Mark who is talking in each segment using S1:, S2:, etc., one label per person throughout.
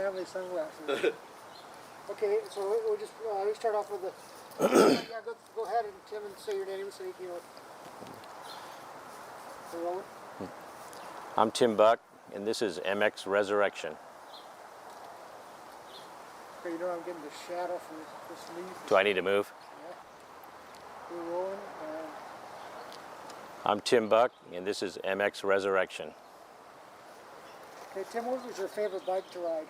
S1: have any sunglasses. Okay, so we'll just we start off with the. Yeah, go ahead and Tim and say your name so you can. Rolling.
S2: I'm Tim Buck, and this is MX Resurrection.
S1: Okay, you know I'm getting the shadow from this leaf.
S2: Do I need to move?
S1: Yeah. We're rolling.
S2: I'm Tim Buck, and this is MX Resurrection.
S1: Okay, Tim, what was your favorite bike to ride?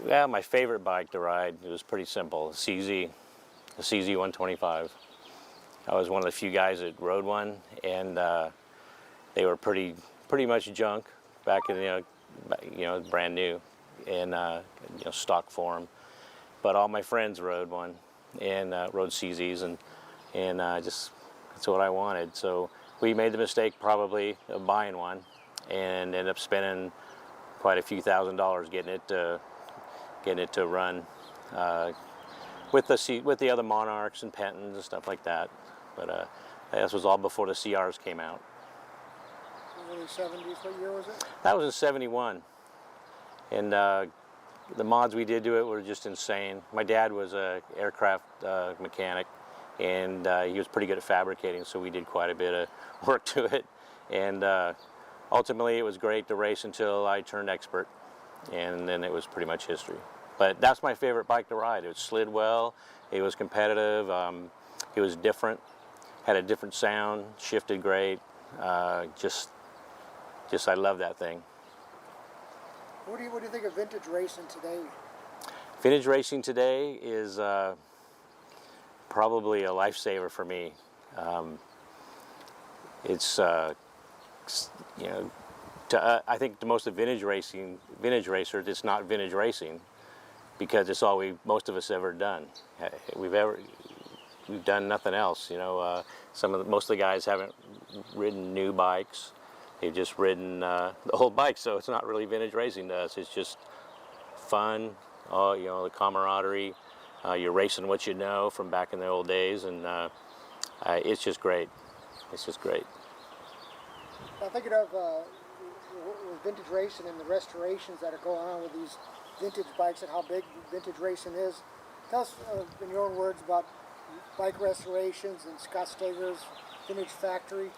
S2: Yeah, my favorite bike to ride, it was pretty simple, the CZ 125. I was one of the few guys that rode one, and they were pretty much junk back in brand new in stock form. But all my friends rode one and rode CZs, and just that's what I wanted. So we made the mistake probably of buying one, and ended up spending quite a few $1,000s getting it to run with the other Monarchs and Pentons and stuff like that. But this was all before the CRs came out.
S1: Early 70s, what year was it?
S2: That was in '71. And the mods we did to it were just insane. My dad was an aircraft mechanic, and he was pretty good at fabricating, so we did quite a bit of work to it. And ultimately it was great to race until I turned expert, and then it was pretty much history. But that's my favorite bike to ride. It slid well, it was competitive, it was different, had a different sound, shifted great. Just I love that thing.
S1: What do you think of vintage racing today?
S2: Vintage racing today is probably a lifesaver for me. It's I think to most of vintage racers, it's not vintage racing because it's all most of us ever done. We've done nothing else. Most of the guys haven't ridden new bikes. They've just ridden the old bikes, so it's not really vintage racing to us. It's just fun, the camaraderie. You're racing what you know from back in the old days, and it's just great. It's just great.
S1: I'm thinking of vintage racing and the restorations that are going on with these vintage bikes and how big vintage racing is. Tell us, in your own words, about bike restorations and Scott Steger's Vintage Factory.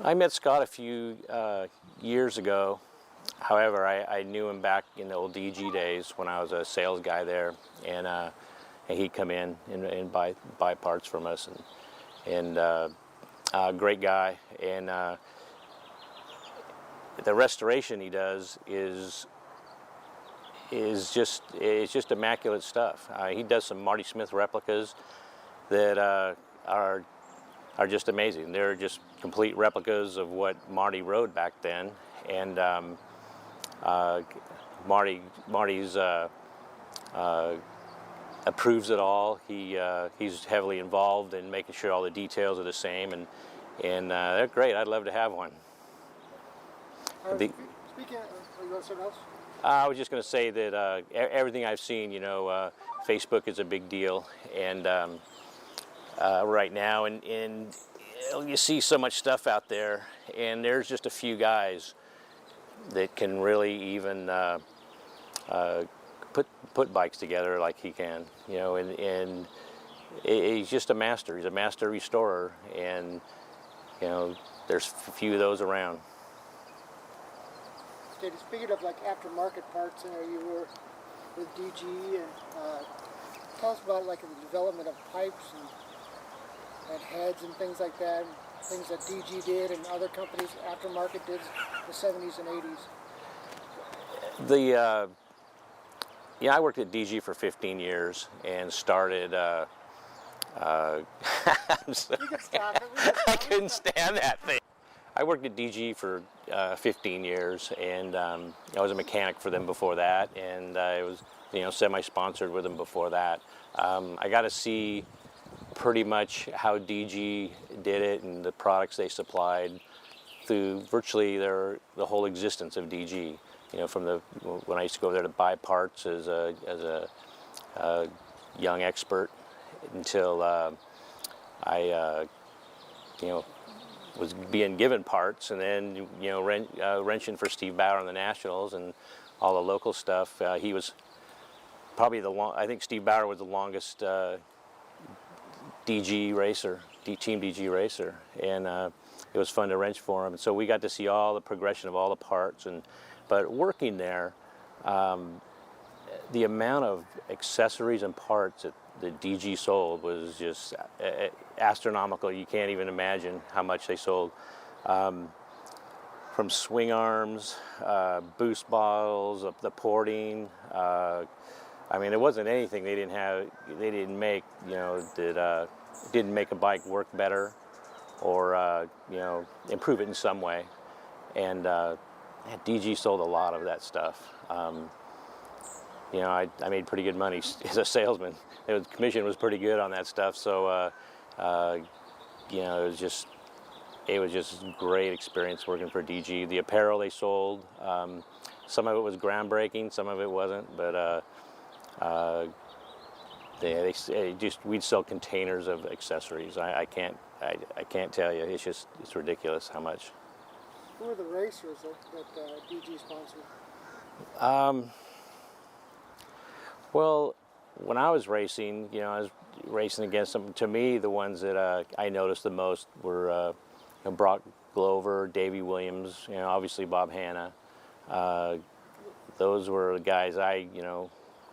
S2: I met Scott a few years ago. However, I knew him back in the old DG days when I was a sales guy there, and he'd come in and buy parts from us, and great guy. And the restoration he does is just immaculate stuff. He does some Marty Smith replicas that are just amazing. They're just complete replicas of what Marty rode back then, and Marty's approves it all. He's heavily involved in making sure all the details are the same, and they're great. I'd love to have one.
S1: Speaking of, you want something else?
S2: I was just going to say that everything I've seen, Facebook is a big deal, and right now, and you see so much stuff out there, and there's just a few guys that can really even put bikes together like he can, and he's just a master. He's a master restorer, and there's a few of those around.
S1: Okay, speaking of like aftermarket parts, you were with DG, and tell us about like the development of pipes and heads and things like that, things that DG did and other companies aftermarket did in the 70s and 80s.
S2: I worked at DG for 15 years and started. I'm sorry.
S1: You can stop it.
S2: I couldn't stand that thing. I worked at DG for 15 years, and I was a mechanic for them before that, and I was, semi-sponsored with them before that. I got to see pretty much how DG did it and the products they supplied through virtually the whole existence of DG. From when I used to go there to buy parts as a young expert until I was being given parts, and then wrenching for Steve Bauer on the Nationals and all the local stuff. He was probably I think Steve Bauer was the longest DG racer, Team DG racer, and it was fun to wrench for him. And so we got to see all the progression of all the parts. But working there, the amount of accessories and parts that the DG sold was just astronomical. You can't even imagine how much they sold. From swing arms, boost bottles, the porting. I mean, it wasn't anything they didn't make, that didn't make a bike work better or, improve it in some way. And DG sold a lot of that stuff. I made pretty good money as a salesman. The commission was pretty good on that stuff. So, it was just a great experience working for DG. The apparel they sold, some of it was groundbreaking, some of it wasn't, but we'd sell containers of accessories. I can't tell you. It's ridiculous how much.
S1: Who were the racers that DG sponsored?
S2: Well, when I was racing, I was racing against them. To me, the ones that I noticed the most were Brock Glover, Davey Williams, obviously Bob Hanna. Those were the guys I,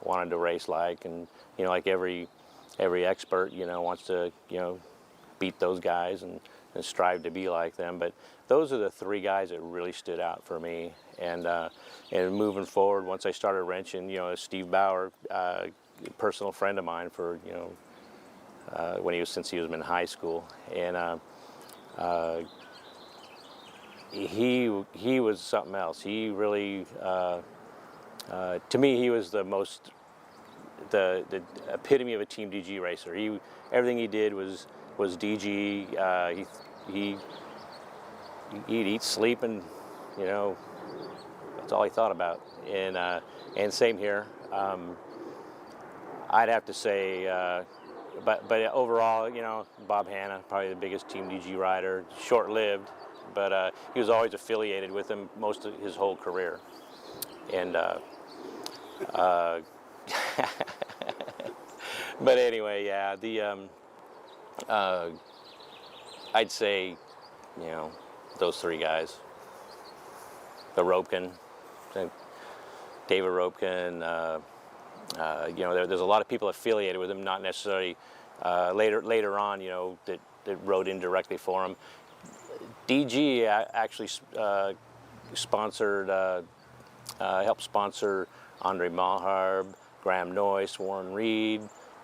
S2: wanted to race like, and like every expert, wants to, beat those guys and strive to be like them. But those are the three guys that really stood out for me. And moving forward, once I started wrenching, Steve Bauer, a personal friend of mine for since he was in high school, and he was something else. He really, to me, he was the epitome of a Team DG racer. Everything he did was DG. He'd eat, sleep, and that's all he thought about. And same here. I'd have to say, but overall, Bob Hanna, probably the biggest Team DG rider. Short-lived, but he was always affiliated with him most of his whole career. And but anyway, yeah, I'd say, those three guys. The Ropkin, David Ropkin, there's a lot of people affiliated with him, not necessarily later on, that rode indirectly for him. DG actually helped sponsor Andre Malharb, Graham Noyce, Warren Reed.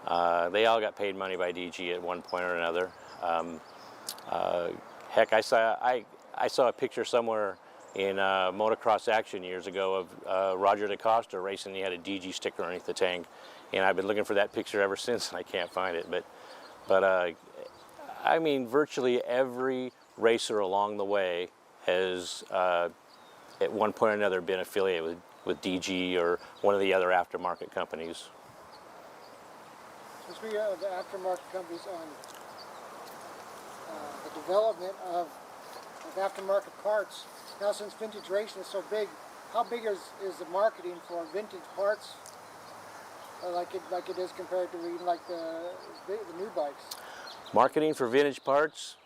S2: They all got paid money by DG at one point or another. Heck, I saw a picture somewhere in Motocross Action years ago of Roger DeCosta racing. He had a DG sticker underneath the tank, and I've been looking for that picture ever since, and I can't find it. But I mean, virtually every racer along the way has, at one point or another, been affiliated with DG or one of the other aftermarket companies.
S1: Since we have the aftermarket companies on the development of aftermarket parts, now since vintage racing is so big, how big is the marketing for vintage parts, like it is compared to even like the new bikes?
S2: Marketing for vintage parts,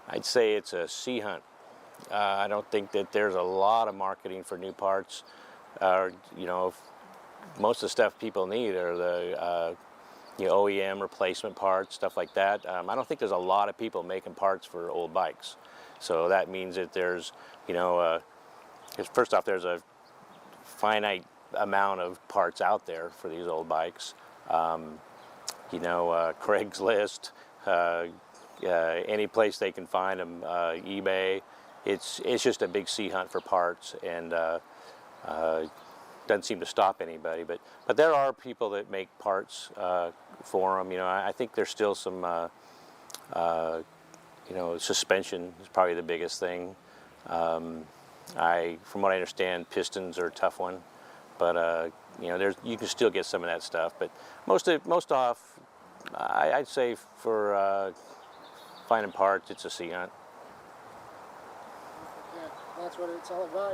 S2: I'd say it's a sea hunt. I don't think that there's a lot of marketing for new parts. Most of the stuff people need are the OEM replacement parts, stuff like that. I don't think there's a lot of people making parts for old bikes. So that means that there's, first off, there's a finite amount of parts out there for these old bikes. Craigslist, any place they can find them, eBay. It's just a big sea hunt for parts, and doesn't seem to stop anybody. But there are people that make parts for them. I think there's still some, suspension is probably the biggest thing. From what I understand, pistons are a tough one, but you can still get some of that stuff. But most off, I'd say for finding parts, it's a sea hunt.
S1: That's what it's all about.